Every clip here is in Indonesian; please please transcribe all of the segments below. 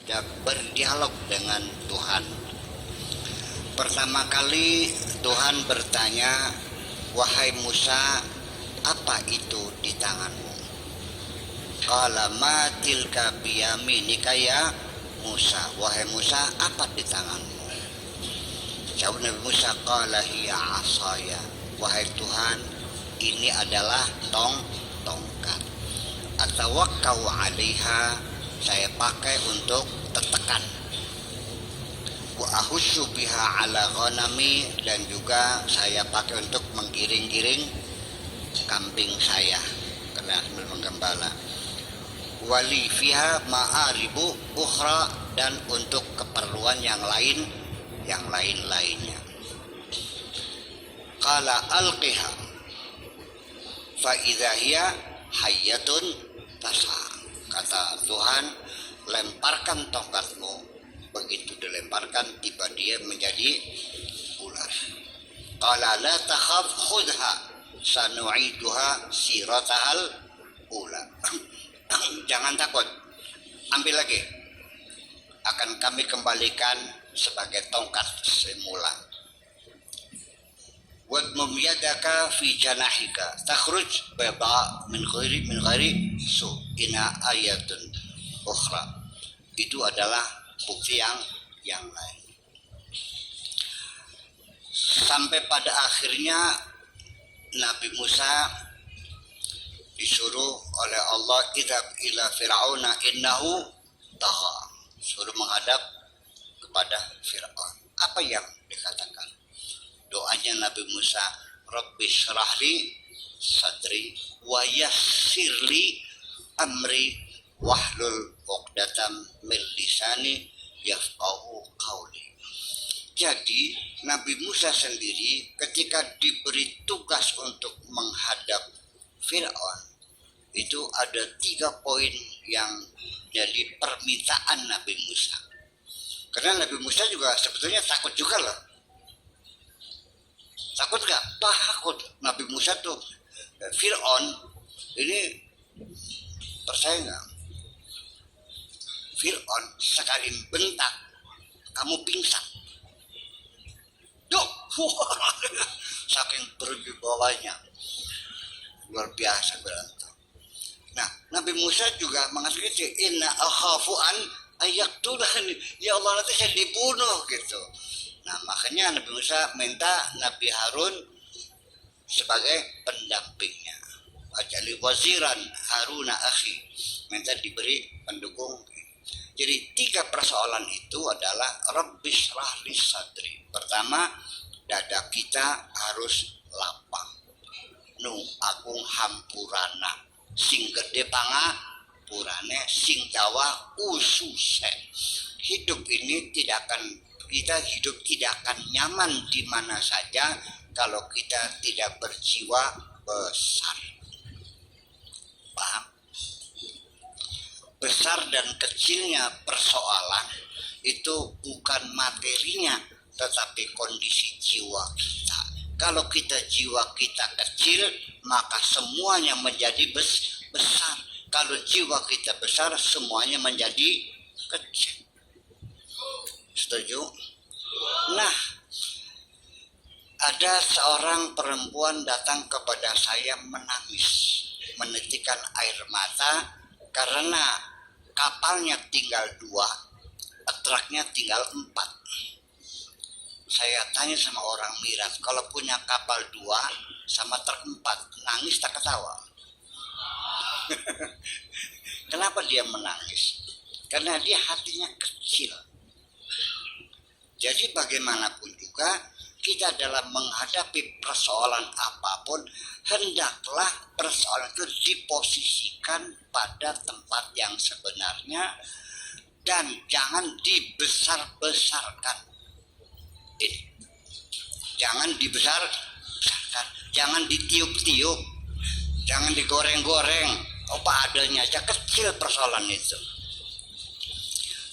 dan berdialog dengan Tuhan. Pertama kali Tuhan bertanya, "Wahai Musa, apa itu di tanganmu?" Qala ma tilka biyaminika ya Musa. Wahai Musa, apa di tanganmu? Jawab Nabi Musa, qala hiya asaya. Wahai Tuhan, ini adalah tongkat. Atawakkau 'alaiha, saya pakai untuk tertekan. Wa ahussu biha 'ala ghanami, dan juga saya pakai untuk menggiring-giring kambing saya karena sambil menggembala. Wali fiha ma'aribu ukhra, dan untuk keperluan yang lain-lainnya. Qala alqiha fa idza hiya hayyatun tas'a. Kata Tuhan, lemparkan tongkatmu. Begitu dilemparkan, tiba dia menjadi ular. Qala la takhaf khudha sanu'iduha siratahal ula. Jangan takut, ambil lagi, akan kami kembalikan sebagai tongkat semula. Wadmum yadaka fi janahika takhruj bayda min ghairi su ina ayatun ukhra. Itu adalah bukti yang lain. Sampai pada akhirnya Nabi Musa disuruh oleh Allah, idhab ila fir'auna innahu tagha, suruh menghadap kepada Fir'aun. Apa yang dikatakan? Doanya Nabi Musa, Rabbi syrahli sadri wa yassirli amri wahlul 'uqdatam min lisani yafqahu qawli. Jadi Nabi Musa sendiri ketika diberi tugas untuk menghadap Fir'aun, itu ada 3 poin yang jadi permintaan Nabi Musa. Karena Nabi Musa juga sebetulnya takut juga loh. Takut gak? Takut. Nabi Musa tuh, Fir'aun ini, percaya gak? Fir'aun sekali bentak, kamu pingsan. Duh, saking berbawanya. Luar biasa berantem. Nah, Nabi Musa juga mengatakan, inna akhafu an ayaktulani, ya Allah, nanti saya dibunuh gitu. Nah, makanya Nabi Musa minta Nabi Harun sebagai pendampingnya. Ajali waziran Haruna akhi, minta diberi pendukung. Jadi 3 persoalan itu adalah Rabbi syrahli sadri. Pertama, dada kita harus lapang. Nu agung hampurana, sing gede pangapurane, sing jawa ususe. Hidup ini kita hidup tidak akan nyaman di mana saja kalau kita tidak berjiwa besar. Paham? Besar dan kecilnya persoalan itu bukan materinya, tetapi kondisi jiwa kita. Kalau jiwa kita kecil, maka semuanya menjadi besar. Kalau jiwa kita besar, semuanya menjadi kecil. Setuju? Nah, ada seorang perempuan datang kepada saya menangis, menitikkan air mata karena kapalnya tinggal 2, truknya tinggal 4. Saya tanya sama orang Miras, kalau punya kapal 2 sama truk 4, nangis tak ketawa? Kenapa dia menangis? Karena dia hatinya kecil. Jadi bagaimanapun juga kita dalam menghadapi persoalan apapun, hendaklah persoalan itu diposisikan pada tempat yang sebenarnya dan jangan dibesar-besarkan. Jangan dibesar-besarkan, jangan ditiup-tiup, jangan digoreng-goreng. Apa adanya aja, kecil persoalan itu.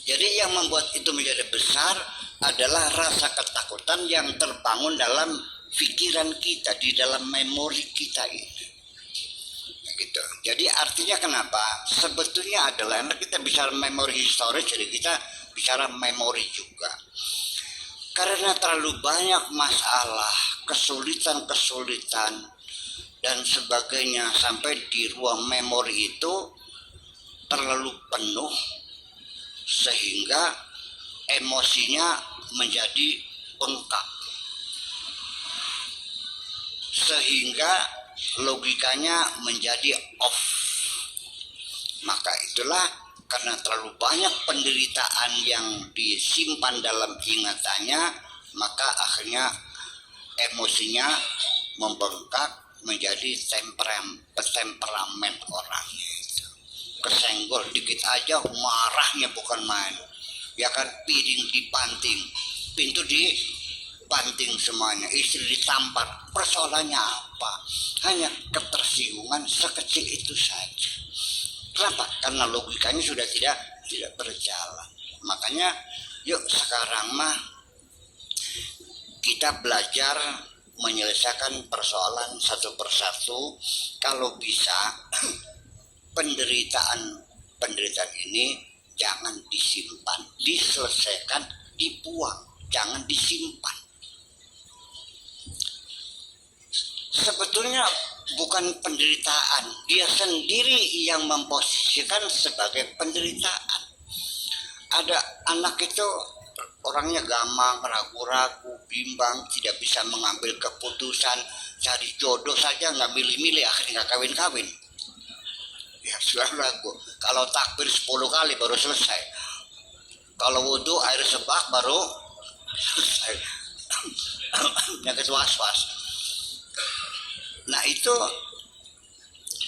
Jadi yang membuat itu menjadi besar adalah rasa ketakutan yang terbangun dalam pikiran kita, di dalam memori kita ini. Gitu. Jadi artinya kenapa? Sebetulnya adalah kita bicara memori historis, jadi kita bicara memori juga. Karena terlalu banyak masalah, kesulitan-kesulitan dan sebagainya sampai di ruang memori itu terlalu penuh sehingga emosinya menjadi bengkak. Sehingga logikanya menjadi off. Maka itulah karena terlalu banyak penderitaan yang disimpan dalam ingatannya, maka akhirnya emosinya membengkak menjadi temperamen orangnya itu. Kesenggol dikit aja marahnya bukan main. Ya kan, piring dibanting, pintu dibanting semuanya, istri ditampar. Persoalannya apa? Hanya ketersinggungan sekecil itu saja. Kenapa? Karena logikanya sudah tidak berjalan. Makanya yuk sekarang mah kita belajar menyelesaikan persoalan satu persatu. Kalau bisa penderitaan ini jangan disimpan, diselesaikan, dibuang, jangan disimpan. Sebetulnya bukan penderitaan, dia sendiri yang memposisikan sebagai penderitaan. Ada anak itu orangnya gampang, ragu-ragu, bimbang, tidak bisa mengambil keputusan, cari jodoh saja nggak milih-milih, akhirnya nggak kawin-kawin. Ya sudah ragu. Kalau takbir 10 kali baru selesai. Kalau wudhu air sebak baru selesai. Penyakit was-was. Nah itu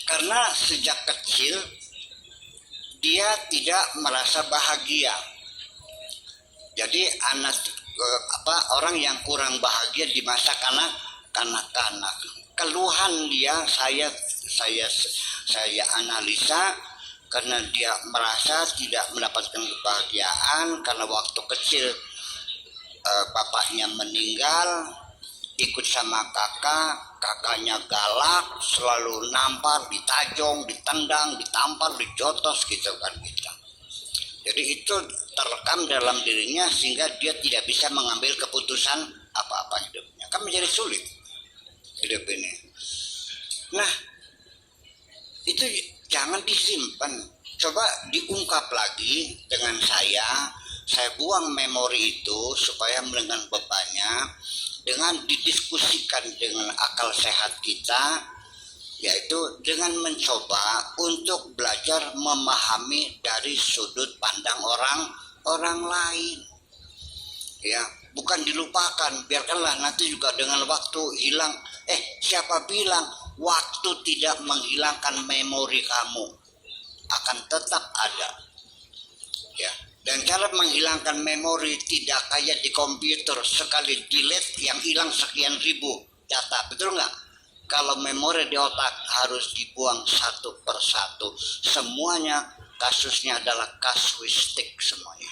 karena sejak kecil dia tidak merasa bahagia. Jadi orang yang kurang bahagia di masa kanak-kanak. Keluhan dia saya analisa karena dia merasa tidak mendapatkan kebahagiaan karena waktu kecil bapaknya meninggal, ikut sama kakaknya galak, selalu nampar, ditajong, ditendang, ditampar, dijotos gitu kan gitu. Jadi itu terekam dalam dirinya sehingga dia tidak bisa mengambil keputusan apa-apa hidupnya. Kan menjadi sulit hidup ini. Nah, itu jangan disimpan. Coba diungkap lagi dengan saya buang memori itu supaya dengan bebannya, dengan didiskusikan dengan akal sehat kita, yaitu dengan mencoba untuk belajar memahami dari sudut pandang orang lain. Ya, bukan dilupakan, biarkanlah nanti juga dengan waktu hilang. Siapa bilang waktu tidak menghilangkan memori kamu? Akan tetap ada. Ya, dan cara menghilangkan memori tidak kayak di komputer, sekali delete yang hilang sekian ribu data, betul nggak? Kalau memori di otak harus dibuang satu persatu. Semuanya kasusnya adalah kasuistik semuanya.